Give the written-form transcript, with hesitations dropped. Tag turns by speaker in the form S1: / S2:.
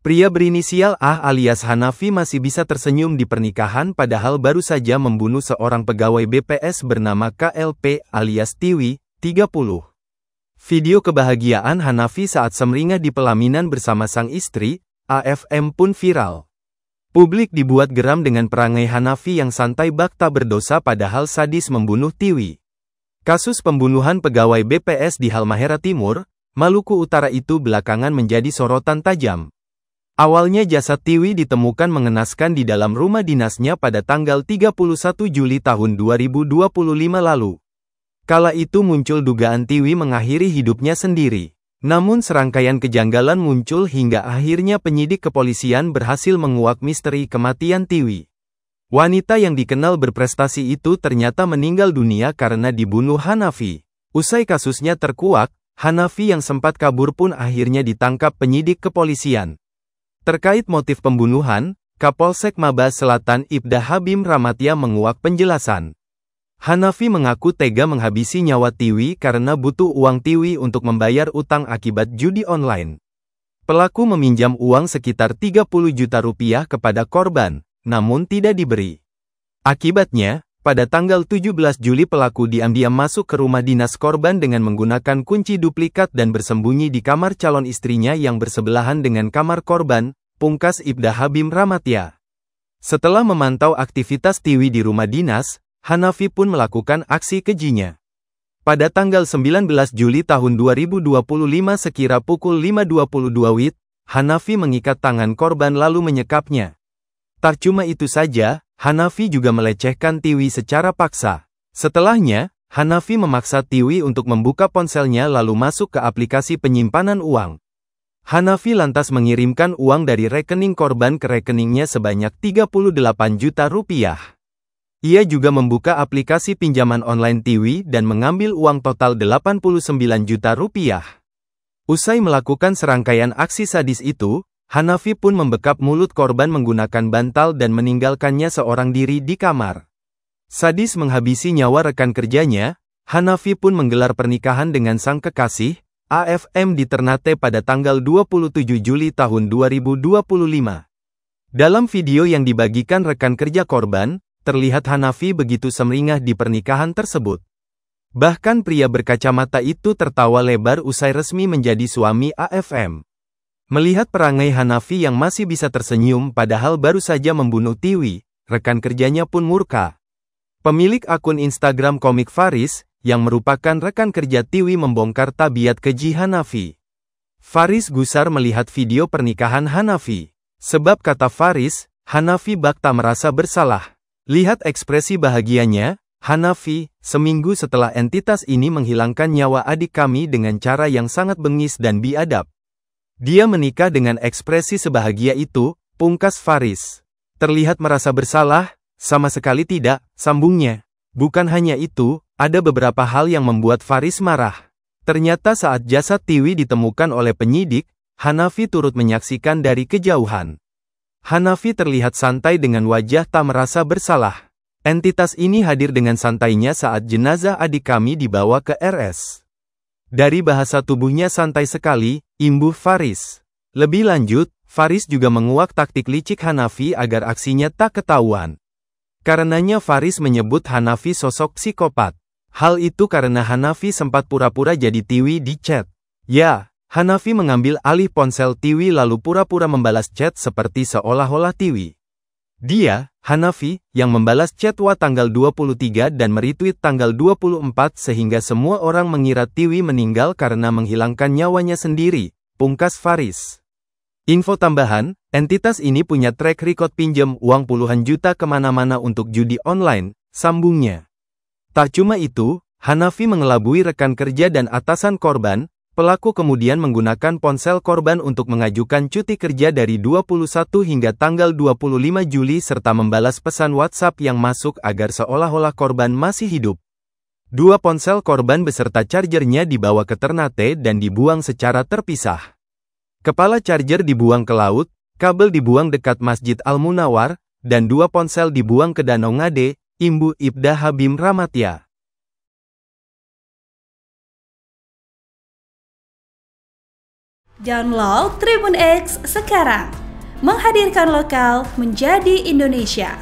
S1: Pria berinisial A alias Hanafi masih bisa tersenyum di pernikahan padahal baru saja membunuh seorang pegawai BPS bernama KLP alias Tiwi, 30. Video kebahagiaan Hanafi saat semeringah di pelaminan bersama sang istri, AFM pun viral. Publik dibuat geram dengan perangai Hanafi yang santai bak tak berdosa padahal sadis membunuh Tiwi. Kasus pembunuhan pegawai BPS di Halmahera Timur, Maluku Utara itu belakangan menjadi sorotan tajam. Awalnya jasad Tiwi ditemukan mengenaskan di dalam rumah dinasnya pada tanggal 31 Juli tahun 2025 lalu. Kala itu muncul dugaan Tiwi mengakhiri hidupnya sendiri. Namun serangkaian kejanggalan muncul hingga akhirnya penyidik kepolisian berhasil menguak misteri kematian Tiwi. Wanita yang dikenal berprestasi itu ternyata meninggal dunia karena dibunuh Hanafi. Usai kasusnya terkuak, Hanafi yang sempat kabur pun akhirnya ditangkap penyidik kepolisian. Terkait motif pembunuhan, Kapolsek Mabas Selatan Ibda Habim Ramatya menguak penjelasan. Hanafi mengaku tega menghabisi nyawa Tiwi karena butuh uang Tiwi untuk membayar utang akibat judi online. Pelaku meminjam uang sekitar 30 juta rupiah kepada korban, namun tidak diberi. Akibatnya, pada tanggal 17 Juli pelaku diam-diam masuk ke rumah dinas korban dengan menggunakan kunci duplikat dan bersembunyi di kamar calon istrinya yang bersebelahan dengan kamar korban, pungkas Ibda Habim Ramatya. Setelah memantau aktivitas Tiwi di rumah dinas, Hanafi pun melakukan aksi kejinya. Pada tanggal 19 Juli tahun 2025 sekira pukul 5.22 WIB, Hanafi mengikat tangan korban lalu menyekapnya. Tak cuma itu saja, Hanafi juga melecehkan Tiwi secara paksa. Setelahnya, Hanafi memaksa Tiwi untuk membuka ponselnya lalu masuk ke aplikasi penyimpanan uang. Hanafi lantas mengirimkan uang dari rekening korban ke rekeningnya sebanyak 38 juta rupiah. Ia juga membuka aplikasi pinjaman online Tiwi dan mengambil uang total 89 juta rupiah. Usai melakukan serangkaian aksi sadis itu, Hanafi pun membekap mulut korban menggunakan bantal dan meninggalkannya seorang diri di kamar. Sadis menghabisi nyawa rekan kerjanya, Hanafi pun menggelar pernikahan dengan sang kekasih, AFM di Ternate pada tanggal 27 Juli tahun 2025. Dalam video yang dibagikan rekan kerja korban, terlihat Hanafi begitu semeringah di pernikahan tersebut. Bahkan pria berkacamata itu tertawa lebar usai resmi menjadi suami AFM. Melihat perangai Hanafi yang masih bisa tersenyum padahal baru saja membunuh Tiwi, rekan kerjanya pun murka. Pemilik akun Instagram Komik Faris, yang merupakan rekan kerja Tiwi membongkar tabiat keji Hanafi. Faris gusar melihat video pernikahan Hanafi. Sebab kata Faris, Hanafi bak tak merasa bersalah. Lihat ekspresi bahagianya, Hanafi, seminggu setelah entitas ini menghilangkan nyawa adik kami dengan cara yang sangat bengis dan biadab. Dia menikah dengan ekspresi sebahagia itu, pungkas Faris. Terlihat merasa bersalah? Sama sekali tidak, sambungnya. Bukan hanya itu, ada beberapa hal yang membuat Faris marah. Ternyata saat jasad Tiwi ditemukan oleh penyidik, Hanafi turut menyaksikan dari kejauhan. Hanafi terlihat santai dengan wajah tak merasa bersalah. Entitas ini hadir dengan santainya saat jenazah adik kami dibawa ke RS. Dari bahasa tubuhnya santai sekali, imbuh Faris. Lebih lanjut, Faris juga menguak taktik licik Hanafi agar aksinya tak ketahuan. Karenanya Faris menyebut Hanafi sosok psikopat. Hal itu karena Hanafi sempat pura-pura jadi Tiwi di chat. Ya, Hanafi mengambil alih ponsel Tiwi lalu pura-pura membalas chat seperti seolah-olah Tiwi. Dia, Hanafi, yang membalas chat Wa tanggal 23 dan meretweet tanggal 24 sehingga semua orang mengira Tiwi meninggal karena menghilangkan nyawanya sendiri, pungkas Faris. Info tambahan, entitas ini punya track record pinjam uang puluhan juta kemana-mana untuk judi online, sambungnya. Tak cuma itu, Hanafi mengelabui rekan kerja dan atasan korban. Pelaku kemudian menggunakan ponsel korban untuk mengajukan cuti kerja dari 21 hingga tanggal 25 Juli serta membalas pesan WhatsApp yang masuk agar seolah-olah korban masih hidup. Dua ponsel korban beserta chargernya dibawa ke Ternate dan dibuang secara terpisah. Kepala charger dibuang ke laut, kabel dibuang dekat Masjid Al-Munawar, dan dua ponsel dibuang ke Danau Ngade, imbuh Ibda Habim Ramatya.
S2: Download Tribun X sekarang, menghadirkan lokal menjadi Indonesia.